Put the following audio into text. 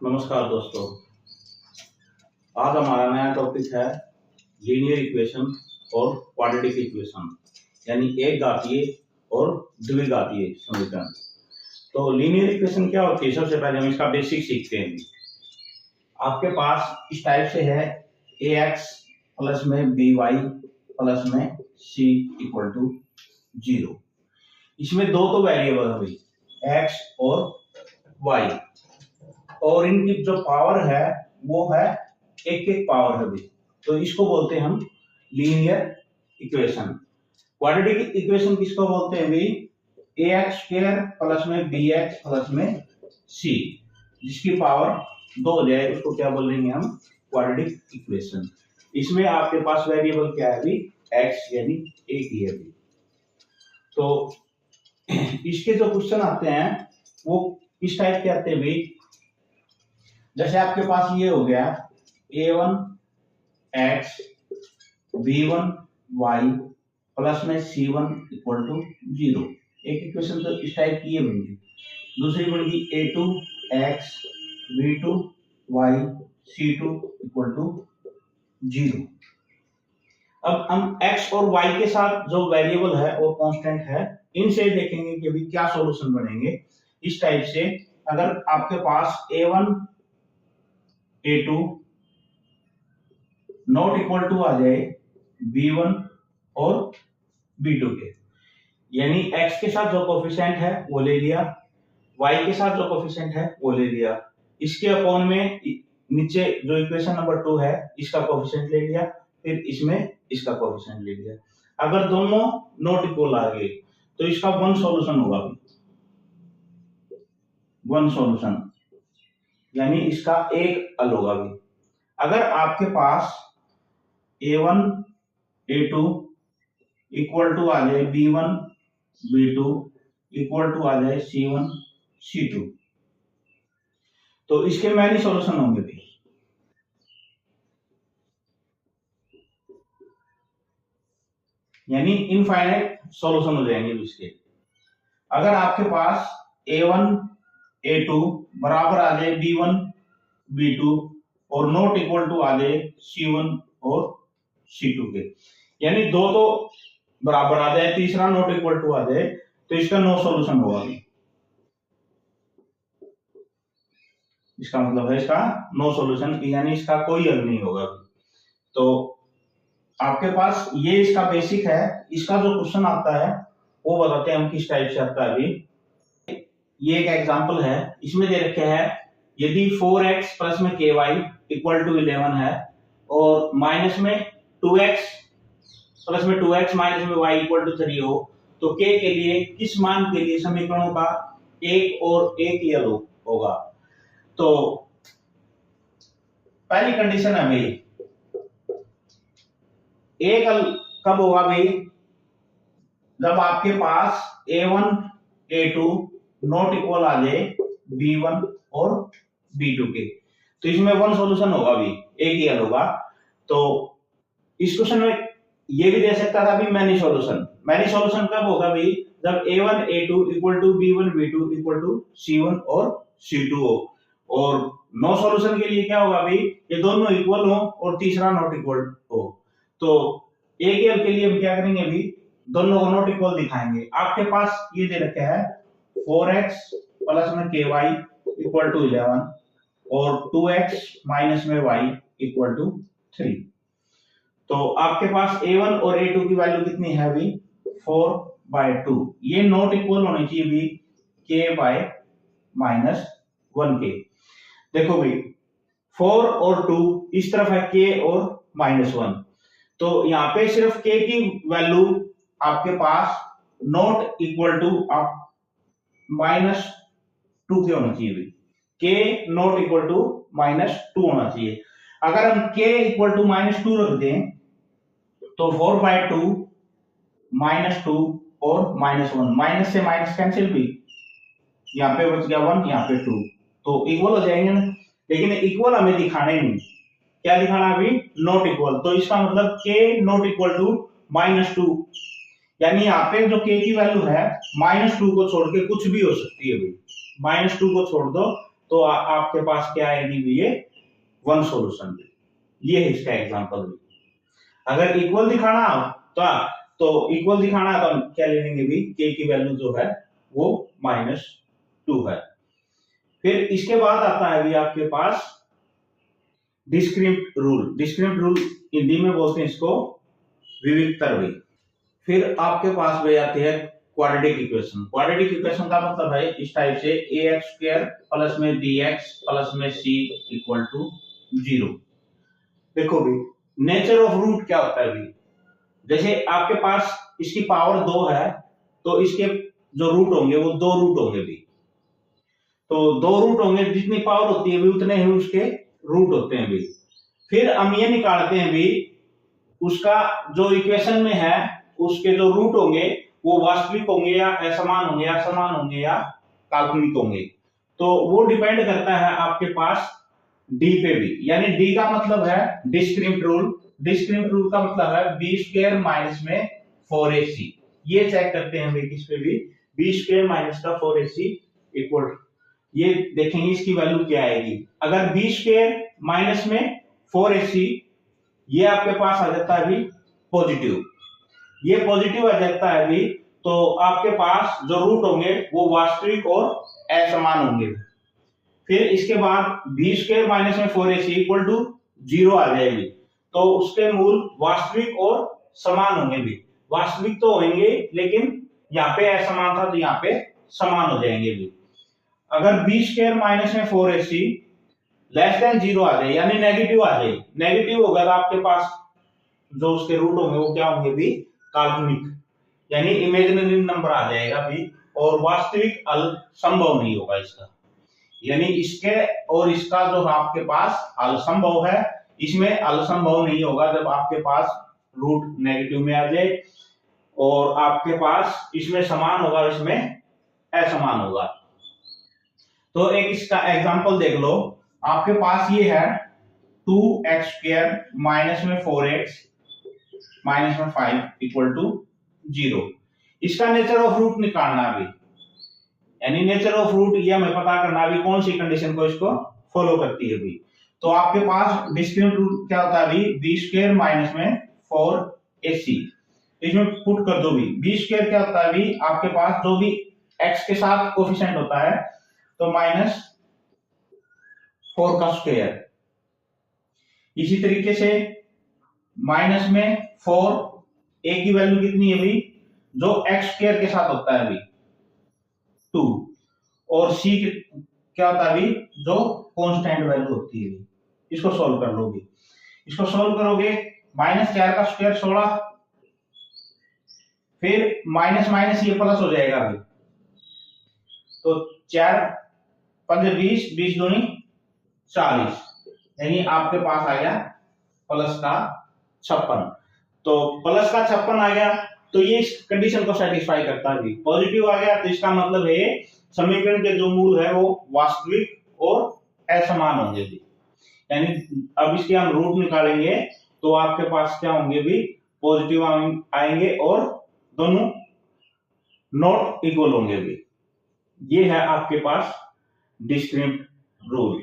नमस्कार दोस्तों। आज हमारा नया टॉपिक है लीनियर इक्वेशन और क्वाड्रेटिक इक्वेशन, यानी एक घातीय और द्विघातीय समीकरण। तो लीनियर इक्वेशन क्या होती है? सबसे पहले हम इसका बेसिक सीखते हैं। आपके पास इस टाइप से है ax प्लस में by प्लस में c इक्वल टू 0। इसमें दो तो वेरिएबल है भाई, x और y, और इनकी जो पावर है वो है एक एक पावर है भाई। तो इसको बोलते हैं हम लीनियर इक्वेशन। क्वाड्रेटिक इक्वेशन किसको बोलते हैं भाई? ax स्क्वायर प्लस में bx प्लस में c, जिसकी पावर 2 हो जाए उसको क्या बोलेंगे हम? Quadratic equation. इसमें आपके पास वेरिएबल क्या है भाई? x, यानी एक ही है भाई। तो इसके जो क्वेश्चन आते हैं वो किस टाइप के आते हैं भाई? जैसे आपके पास ये हो गया a1 x b1 y plus में c1 इक्वल टू 0। एक इक्वेशन तो इस टाइप की है बनेगी। दूसरी बनेगी a2 x b2 y c2 equal to 0। अब हम x और y के साथ जो वेरिएबल है वो कांस्टेंट है, इनसे देखेंगे कि अभी क्या सॉल्यूशन बनेंगे। इस टाइप से अगर आपके पास a1 a2 not equal to आ जाए b1 और b2 के, यानी x के साथ जो कोफिशिएंट है वो ले लिया, y के साथ जो कोफिशिएंट है वो ले लिया, इसके अपॉन में नीचे जो इक्वेशन नंबर 2 है इसका कोफिशिएंट ले लिया, फिर इसमें इसका कोफिशिएंट ले लिया। अगर दोनों नॉट इक्वल आ गए तो इसका वन सॉल्यूशन होगा, वन सॉल्यूशन, यानी इसका एक हल होगा भी। अगर आपके पास a1 a2 इक्वल टू आ जाए b1 b2 इक्वल टू आ जाए c1 c2, तो इसके मैनी सॉल्यूशन होंगे भी, यानी इनफाइनाइट सॉल्यूशन हो जाएंगे इसके। अगर आपके पास a1 a2 बराबर आ जाए b1 b2 और नॉट इक्वल टू आ जाए c1 और c2 के, यानी दो तो बराबर आ जाए, तीसरा नॉट इक्वल टू आ जाए, तो इसका नो सॉल्यूशन होगा। इसका मतलब है इसका नो सॉल्यूशन, यानी इसका कोई हल नहीं होगा। तो आपके पास ये इसका बेसिक है। इसका जो क्वेश्चन आता है वो बताते हैं हम किस टाइप से आता है। अभी ये एक एग्जांपल है, इसमें दे रखे है यदि 4x प्लस में ky इक्वल टू 11 है और माइनस में 2x प्लस में 2x माइनस में y इक्वल टू 3 हो, तो k के लिए किस मान के लिए समीकरणों का एक और एक ही हल होगा। तो पहली कंडीशन है भाई, एक हल कब होगा भाई? जब आपके पास a1 a2 नॉट इक्वल आ जाए b1 और b2 के, तो इसमें वन सॉल्यूशन होगा भी, एक ही हल होगा। तो इस क्वेश्चन में ये भी दे सकता था भी मैनी सॉल्यूशन। मैनी सॉल्यूशन कब होगा भाई? जब a1 a2 equal to b1 b2 equal to c1 और c2 हो। और नो सॉल्यूशन के लिए क्या होगा भाई? ये दोनों इक्वल हो और तीसरा नॉट इक्वल हो। तो एक ही हल के लिए हम क्या करेंगे अभी? दोनों को नॉट इक्वल दिखाएंगे। आपके पास ये दे रखा है 4x प्लस में ky इक्वल टू 11 और 2x माइनस में y इक्वल टू 3। तो आपके पास a1 और a2 की वैल्यू कितनी है अभी? 4/2। ये नॉट इक्वल होनी चाहिए भी k बाय माइनस 1 के। देखो भाई 4 और 2 इस तरफ है k और माइनस 1, तो यहाँ पे सिर्फ k की वैल्यू आपके पास नॉट इक्वल टू आप -2 के होना चाहिए भाई। k नॉट इक्वल टू -2 होना चाहिए। अगर हम k इक्वल टू -2 रख दें तो 4/2 -2 और -1, माइनस से माइनस कैंसिल भी, यहाँ पे बच गया 1, यहाँ पे 2, तो इक्वल हो जाएंगे ना। लेकिन इक्वल हमें दिखाना ही नहीं, क्या दिखाना अभी? Not equal. तो इसका मतलब k नॉट इक्वल टू -2, यानी यहाँ पे जो k की वैल्यू है -2 को छोड़ के कुछ भी हो सकती है भाई। -2 को छोड़ दो तो आपके पास क्या आएगी भी, ये वन सॉल्यूशन भी। ये है इसका एग्जांपल भी। अगर इक्वल दिखाना तो इक्वल दिखाना तो हम क्या ले लेंगे भी, के की वैल्यू जो है वो -2 है। फिर इसके बाद आता है भी आपके पास discriminant rule. Discriminant rule Hindi में बोलते हैं इसको विविक्तर भी। फिर आपके पास भी आती है क्वाड्रेटिक इक्वेशन। क्वाड्रेटिक इक्वेशन का मतलब है इस टाइप से ax² प्लस में bx प्लस में c इक्वल टू 0। देखो भी नेचर ऑफ रूट क्या होता है भी, जैसे आपके पास इसकी पावर 2 है तो इसके जो रूट होंगे वो 2 रूट होंगे भी। तो 2 रूट होंगे, जितनी पावर होती है भी उतने ही उसके रूट होते हैं भी। फिर हम ये निकालते हैं भी उसका जो इक्वेशन में है उसके जो रूट होंगे वो वास्तविक होंगे या असमान होंगे या समान होंगे या काल्पनिक होंगे। तो वो डिपेंड करता है आपके पास डी पे भी। यानी डी का मतलब है डिस्क्रिमिनेंट रूल। डिस्क्रिमिनेंट रूल का मतलब है b² माइनस में 4ac। ये चेक करते हैं भाई किस पे भी, b² माइनस का 4ac इक्वल, ये देखेंगे इसकी वैल्यू क्या आएगी। अगर b² माइनस में 4ac ये आपके पास आ जाता है अभी पॉजिटिव, ये पॉजिटिव आ जाता है अभी, तो आपके पास जो रूट होंगे वो वास्तविक और असमान होंगे। फिर इसके बाद b² माइनस में 4ac इक्वल टू 0 आ जाएगी, तो उसके मूल वास्तविक और समान होंगे भी। वास्तविक तो होंगे लेकिन यहाँ पे असमान था तो यहाँ पे समान हो जाएंगे भी। अगर b² माइनस में 4ac लेस देन 0 आ जाए यानी नेगेटिव आ जाए, नेगेटिव होगा तो आपके पास जो उसके रूट होंगे वो क्या होंगे भी, काल्पनिक यानी इमेजिनरी नंबर आ जाएगा भी, और वास्तविक हल संभव नहीं होगा इसका। यानी इसके और इसका जो आपके पास हल संभव है, इसमें हल संभव नहीं होगा जब आपके पास रूट नेगेटिव में आ जाए, और आपके पास इसमें समान होगा इसमें असमान होगा। तो एक इसका एग्जांपल देख लो, आपके पास ये है 2x² माइनस में 4x माइनस में 5 इक्वल टू 0। इसका नेचर ऑफ रूट निकालना भी, यानी नेचर ऑफ रूट ये हमें पता करना भी कौन सी कंडीशन को इसको फॉलो करती है भी। तो आपके पास डिस्क्रिमिनेंट रूट क्या होता है भी, b² माइनस में 4ac, इसमें पुट कर दो भी। b² क्या होता है भी, आपके पास जो भी x के साथ कोफिशिएंट होता है तो -4 का स्क्वायर। इसी तरीके से माइनस में 4, a की वैल्यू कितनी है भी, जो x² के साथ होता है अभी 2, और c क्या होता है अभी, जो कांस्टेंट वैल्यू होती है। इसको सॉल्व कर लोगे, इसको सॉल्व करोगे -4 का स्क्वायर 16, फिर माइनस माइनस ये प्लस हो जाएगा अभी, तो 4 5 20, 20 दूनी 40, यानी आपके पास आ गया प्लस का 56। तो प्लस का 56 आ गया तो ये इस कंडीशन को सेटिस्फाई करता है। पॉजिटिव आ गया तो इसका मतलब है समीकरण के जो मूल है वो वास्तविक और असमान होंगे भी। यानी अब इसके हम रूट निकालेंगे तो आपके पास क्या होंगे भी, पॉजिटिव आएंगे और दोनों नॉट इक्वल होंगे भी। ये है आपके पास डिस्क्रिमिनेंट रूल।